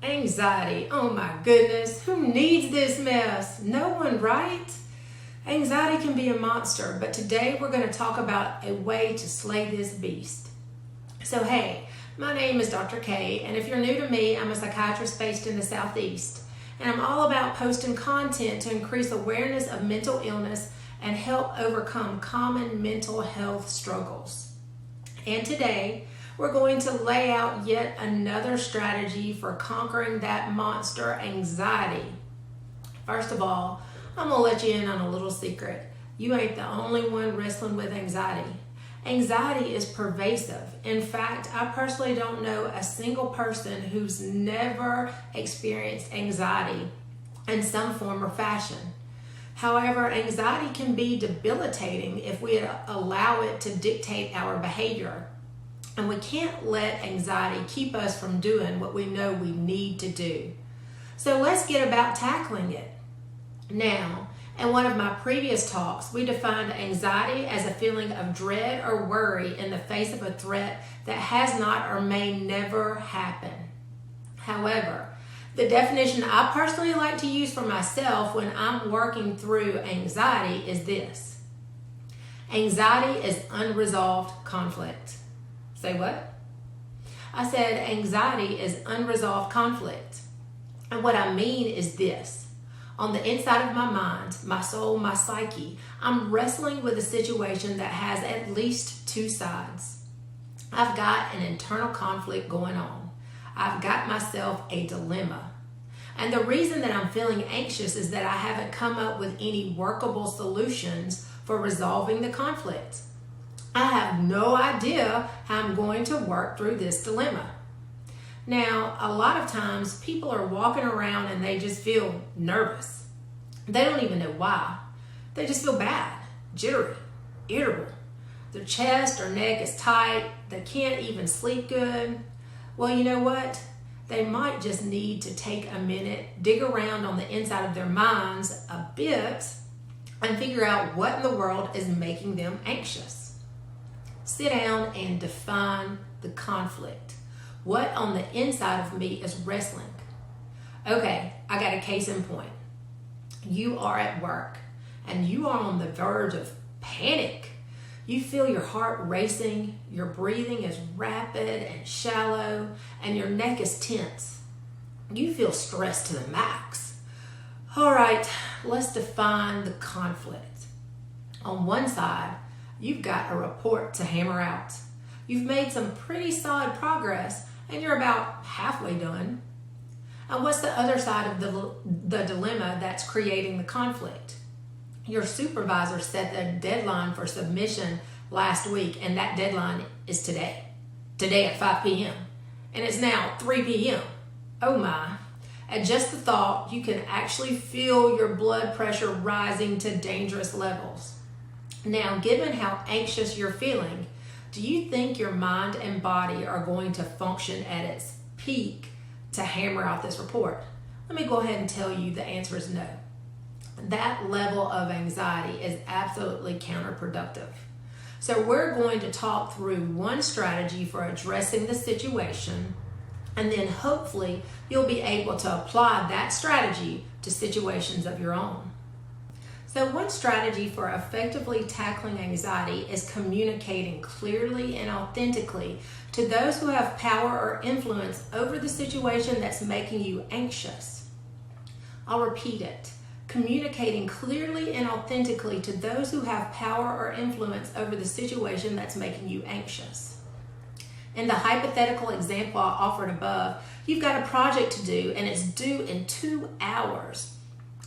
Anxiety, oh my goodness, who needs this mess? No one, right? Anxiety can be a monster, but today we're going to talk about a way to slay this beast. So hey, my name is Dr. K, and if you're new to me, I'm a psychiatrist based in the Southeast, and I'm all about posting content to increase awareness of mental illness and help overcome common mental health struggles. And today, we're going to lay out yet another strategy for conquering that monster, anxiety. First of all, I'm going to let you in on a little secret. You ain't the only one wrestling with anxiety. Anxiety is pervasive. In fact, I personally don't know a single person who's never experienced anxiety in some form or fashion. However, anxiety can be debilitating if we allow it to dictate our behavior. And we can't let anxiety keep us from doing what we know we need to do. So let's get about tackling it. Now, in one of my previous talks, we defined anxiety as a feeling of dread or worry in the face of a threat that has not or may never happen. However, the definition I personally like to use for myself when I'm working through anxiety is this. Anxiety is unresolved conflict. Say what? I said anxiety is unresolved conflict. And what I mean is this. On the inside of my mind, my soul, my psyche, I'm wrestling with a situation that has at least two sides. I've got an internal conflict going on. I've got myself a dilemma. And the reason that I'm feeling anxious is that I haven't come up with any workable solutions for resolving the conflict. I have no idea how I'm going to work through this dilemma. Now, a lot of times people are walking around and they just feel nervous. They don't even know why. They just feel bad, jittery, irritable. Their chest or neck is tight. They can't even sleep good. Well, you know what? They might just need to take a minute, dig around on the inside of their minds a bit, and figure out what in the world is making them anxious. Sit down and define the conflict. What on the inside of me is wrestling? Okay, I got a case in point. You are at work and you are on the verge of panic. You feel your heart racing, your breathing is rapid and shallow, and your neck is tense. You feel stressed to the max. All right, let's define the conflict. On one side, you've got a report to hammer out. You've made some pretty solid progress and you're about halfway done. And what's the other side of the dilemma that's creating the conflict? Your supervisor set the deadline for submission last week, and that deadline is today at 5 p.m. And it's now 3 p.m. Oh my. At just the thought, you can actually feel your blood pressure rising to dangerous levels. Now, given how anxious you're feeling, do you think your mind and body are going to function at its peak to hammer out this report? Let me go ahead and tell you the answer is no. That level of anxiety is absolutely counterproductive. So we're going to talk through one strategy for addressing the situation, and then hopefully you'll be able to apply that strategy to situations of your own. So one strategy for effectively tackling anxiety is communicating clearly and authentically to those who have power or influence over the situation that's making you anxious. I'll repeat it. Communicating clearly and authentically to those who have power or influence over the situation that's making you anxious. In the hypothetical example I offered above, you've got a project to do and it's due in 2 hours.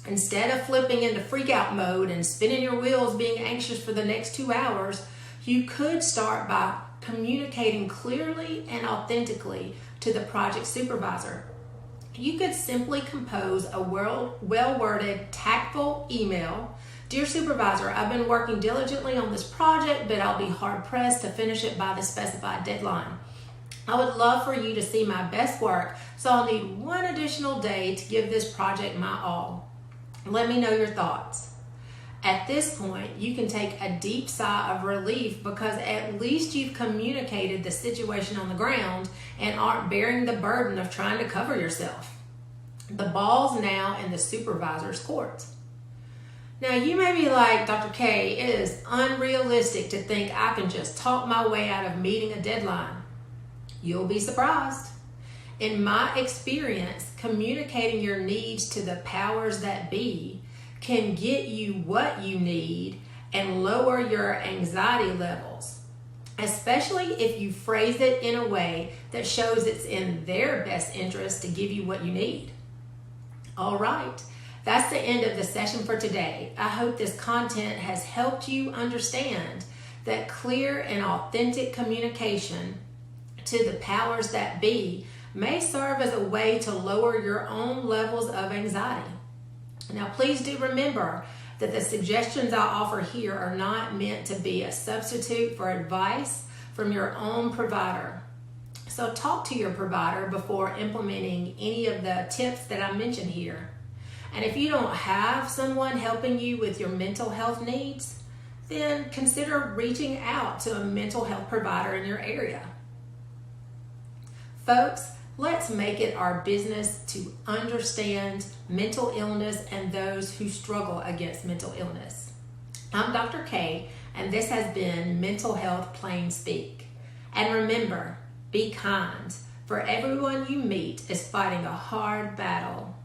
Instead of flipping into freak out mode and spinning your wheels being anxious for the next 2 hours, you could start by communicating clearly and authentically to the project supervisor. You could simply compose a well-worded, tactful email. Dear supervisor, I've been working diligently on this project, but I'll be hard-pressed to finish it by the specified deadline. I would love for you to see my best work, so I'll need one additional day to give this project my all. Let me know your thoughts. At this point, you can take a deep sigh of relief because at least you've communicated the situation on the ground and aren't bearing the burden of trying to cover yourself. The ball's now in the supervisor's court. Now, you may be like, Dr. K, it is unrealistic to think I can just talk my way out of meeting a deadline. You'll be surprised. In my experience, communicating your needs to the powers that be can get you what you need and lower your anxiety levels, especially if you phrase it in a way that shows it's in their best interest to give you what you need. All right, that's the end of the session for today. I hope this content has helped you understand that clear and authentic communication to the powers that be may serve as a way to lower your own levels of anxiety. Now, please do remember that the suggestions I offer here are not meant to be a substitute for advice from your own provider. So talk to your provider before implementing any of the tips that I mentioned here. And if you don't have someone helping you with your mental health needs, then consider reaching out to a mental health provider in your area. Folks, let's make it our business to understand mental illness and those who struggle against mental illness. I'm Dr. K, and this has been Mental Health Plain Speak. And remember, be kind, for everyone you meet is fighting a hard battle.